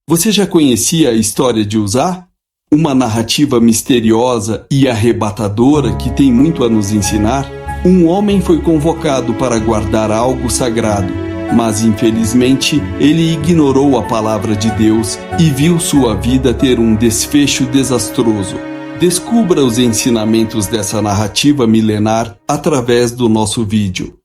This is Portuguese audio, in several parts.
Você já conhecia a história de Uzá? Uma narrativa misteriosa e arrebatadora que tem muito a nos ensinar? Um homem foi convocado para guardar algo sagrado, mas infelizmente ele ignorou a palavra de Deus e viu sua vida ter um desfecho desastroso. Descubra os ensinamentos dessa narrativa milenar através do nosso vídeo.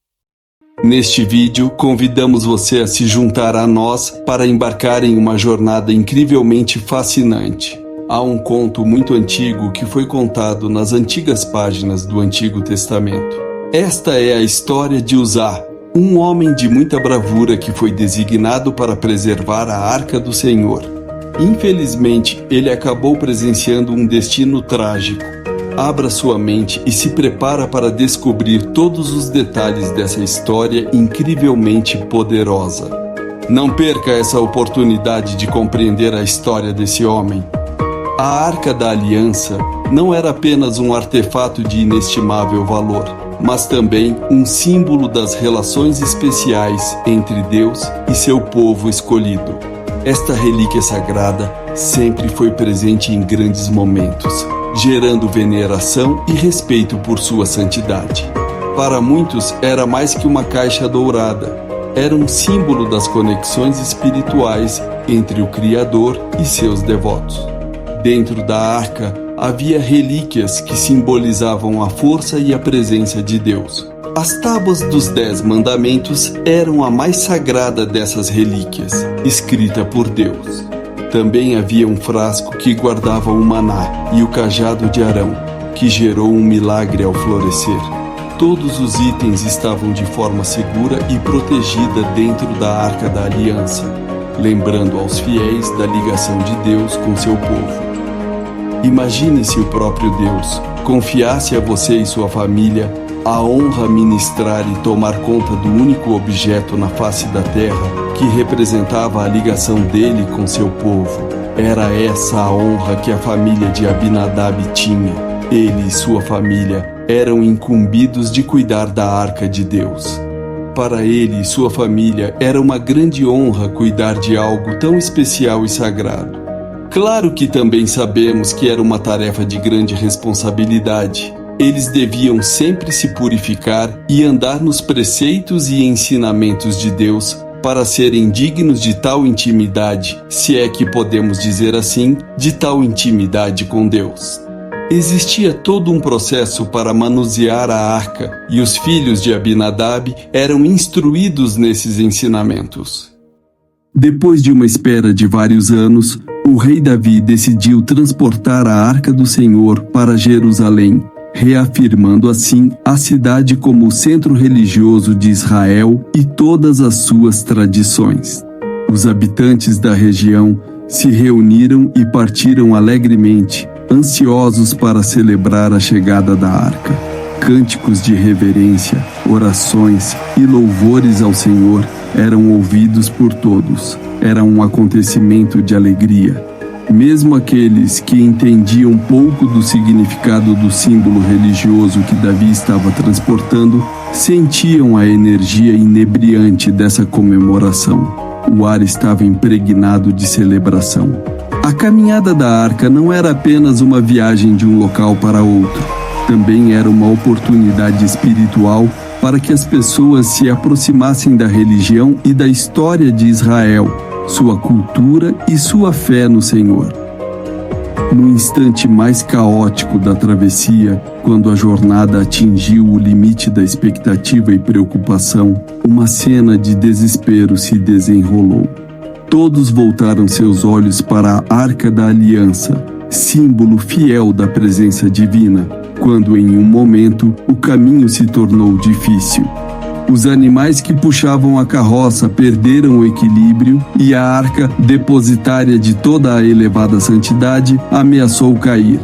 Neste vídeo, convidamos você a se juntar a nós para embarcar em uma jornada incrivelmente fascinante. Há um conto muito antigo que foi contado nas antigas páginas do Antigo Testamento. Esta é a história de Uzá, um homem de muita bravura que foi designado para preservar a Arca do Senhor. Infelizmente, ele acabou presenciando um destino trágico. Abra sua mente e se prepara para descobrir todos os detalhes dessa história incrivelmente poderosa. Não perca essa oportunidade de compreender a história desse homem. A Arca da Aliança não era apenas um artefato de inestimável valor, mas também um símbolo das relações especiais entre Deus e seu povo escolhido. Esta relíquia sagrada sempre foi presente em grandes momentos, gerando veneração e respeito por sua santidade. Para muitos, era mais que uma caixa dourada. Era um símbolo das conexões espirituais entre o Criador e seus devotos. Dentro da arca, havia relíquias que simbolizavam a força e a presença de Deus. As tábuas dos 10 mandamentos eram a mais sagrada dessas relíquias, escrita por Deus. Também havia um frasco que guardava o maná e o cajado de Arão, que gerou um milagre ao florescer. Todos os itens estavam de forma segura e protegida dentro da Arca da Aliança, lembrando aos fiéis da ligação de Deus com seu povo. Imagine se o próprio Deus confiasse a você e sua família a honra ministrar e tomar conta do único objeto na face da terra que representava a ligação dele com seu povo. Era essa a honra que a família de Abinadab tinha. Ele e sua família eram incumbidos de cuidar da Arca de Deus. Para ele e sua família era uma grande honra cuidar de algo tão especial e sagrado. Claro que também sabemos que era uma tarefa de grande responsabilidade. Eles deviam sempre se purificar e andar nos preceitos e ensinamentos de Deus para serem dignos de tal intimidade, se é que podemos dizer assim, de tal intimidade com Deus. Existia todo um processo para manusear a arca e os filhos de Abinadab eram instruídos nesses ensinamentos. Depois de uma espera de vários anos, o rei Davi decidiu transportar a Arca do Senhor para Jerusalém, reafirmando assim a cidade como o centro religioso de Israel e todas as suas tradições. Os habitantes da região se reuniram e partiram alegremente, ansiosos para celebrar a chegada da arca. Cânticos de reverência, orações e louvores ao Senhor eram ouvidos por todos. Era um acontecimento de alegria. Mesmo aqueles que entendiam pouco do significado do símbolo religioso que Davi estava transportando, sentiam a energia inebriante dessa comemoração. O ar estava impregnado de celebração. A caminhada da arca não era apenas uma viagem de um local para outro. Também era uma oportunidade espiritual para que as pessoas se aproximassem da religião e da história de Israel, sua cultura e sua fé no Senhor. No instante mais caótico da travessia, quando a jornada atingiu o limite da expectativa e preocupação, uma cena de desespero se desenrolou. Todos voltaram seus olhos para a Arca da Aliança, símbolo fiel da presença divina, quando em um momento o caminho se tornou difícil. Os animais que puxavam a carroça perderam o equilíbrio e a arca, depositária de toda a elevada santidade, ameaçou cair.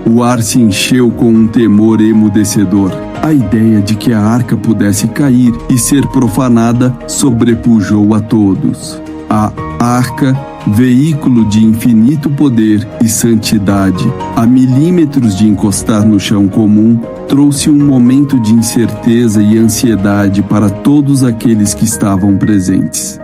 O ar se encheu com um temor emudecedor. A ideia de que a arca pudesse cair e ser profanada sobrepujou a todos. A arca, veículo de infinito poder e santidade, a milímetros de encostar no chão comum, trouxe um momento de incerteza e ansiedade para todos aqueles que estavam presentes.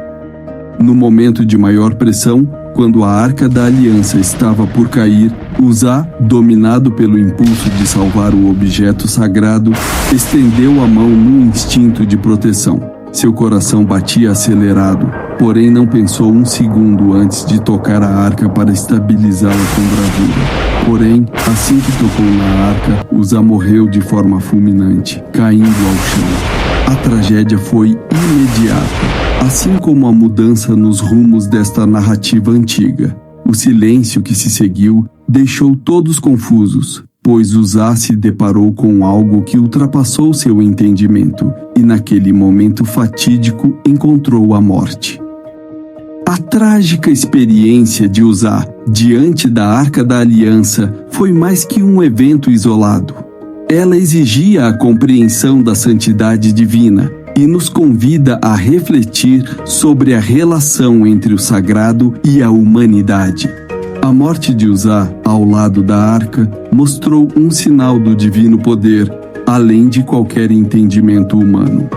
No momento de maior pressão, Quando a Arca da Aliança estava por cair, Uzá, dominado pelo impulso de salvar o objeto sagrado, estendeu a mão num instinto de proteção. Seu coração batia acelerado, porém não pensou um segundo antes de tocar a arca para estabilizá-la com bravura. Porém, assim que tocou na arca, Uzá morreu de forma fulminante, caindo ao chão. A tragédia foi imediata, assim como a mudança nos rumos desta narrativa antiga. O silêncio que se seguiu deixou todos confusos, pois Uzá se deparou com algo que ultrapassou seu entendimento e naquele momento fatídico encontrou a morte. A trágica experiência de Uzá diante da Arca da Aliança foi mais que um evento isolado. Ela exigia a compreensão da santidade divina e nos convida a refletir sobre a relação entre o sagrado e a humanidade. A morte de Uzá, ao lado da arca, mostrou um sinal do divino poder, além de qualquer entendimento humano.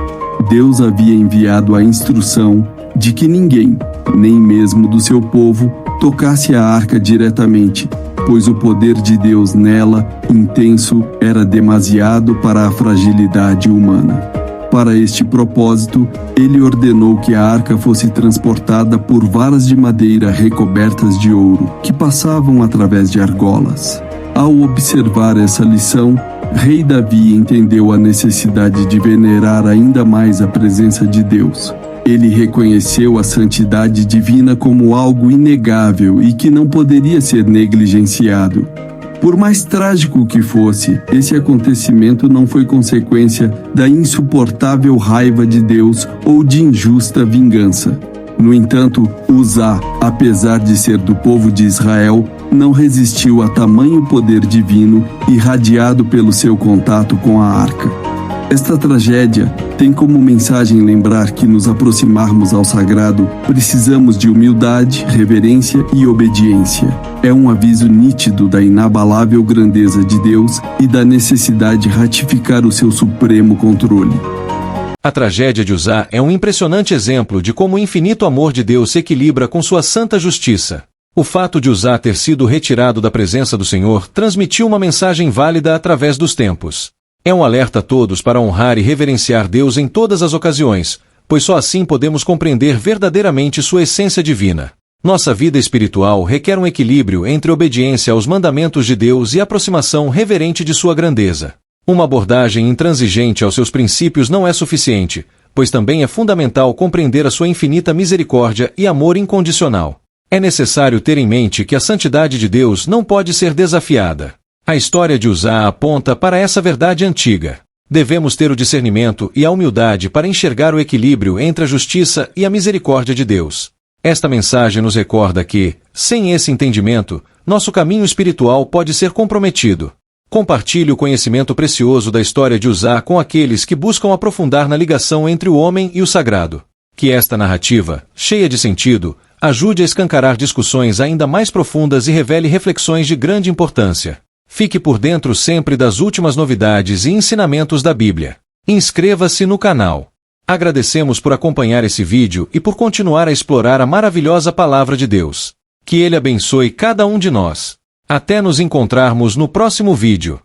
Deus havia enviado a instrução de que ninguém, nem mesmo do seu povo, tocasse a arca diretamente, pois o poder de Deus nela, intenso, era demasiado para a fragilidade humana. Para este propósito, ele ordenou que a arca fosse transportada por varas de madeira recobertas de ouro, que passavam através de argolas. Ao observar essa lição, Rei Davi entendeu a necessidade de venerar ainda mais a presença de Deus. Ele reconheceu a santidade divina como algo inegável e que não poderia ser negligenciado. Por mais trágico que fosse, esse acontecimento não foi consequência da insuportável raiva de Deus ou de injusta vingança. No entanto, Uzá, apesar de ser do povo de Israel, não resistiu a tamanho poder divino irradiado pelo seu contato com a arca. Esta tragédia tem como mensagem lembrar que nos aproximarmos ao sagrado precisamos de humildade, reverência e obediência. É um aviso nítido da inabalável grandeza de Deus e da necessidade de ratificar o seu supremo controle. A tragédia de Uzá é um impressionante exemplo de como o infinito amor de Deus se equilibra com sua santa justiça. O fato de Uzá ter sido retirado da presença do Senhor transmitiu uma mensagem válida através dos tempos. É um alerta a todos para honrar e reverenciar Deus em todas as ocasiões, pois só assim podemos compreender verdadeiramente sua essência divina. Nossa vida espiritual requer um equilíbrio entre obediência aos mandamentos de Deus e aproximação reverente de sua grandeza. Uma abordagem intransigente aos seus princípios não é suficiente, pois também é fundamental compreender a sua infinita misericórdia e amor incondicional. É necessário ter em mente que a santidade de Deus não pode ser desafiada. A história de Uzá aponta para essa verdade antiga. Devemos ter o discernimento e a humildade para enxergar o equilíbrio entre a justiça e a misericórdia de Deus. Esta mensagem nos recorda que, sem esse entendimento, nosso caminho espiritual pode ser comprometido. Compartilhe o conhecimento precioso da história de Uzá com aqueles que buscam aprofundar na ligação entre o homem e o sagrado. Que esta narrativa, cheia de sentido, ajude a escancarar discussões ainda mais profundas e revele reflexões de grande importância. Fique por dentro sempre das últimas novidades e ensinamentos da Bíblia. Inscreva-se no canal. Agradecemos por acompanhar esse vídeo e por continuar a explorar a maravilhosa Palavra de Deus. Que Ele abençoe cada um de nós. Até nos encontrarmos no próximo vídeo.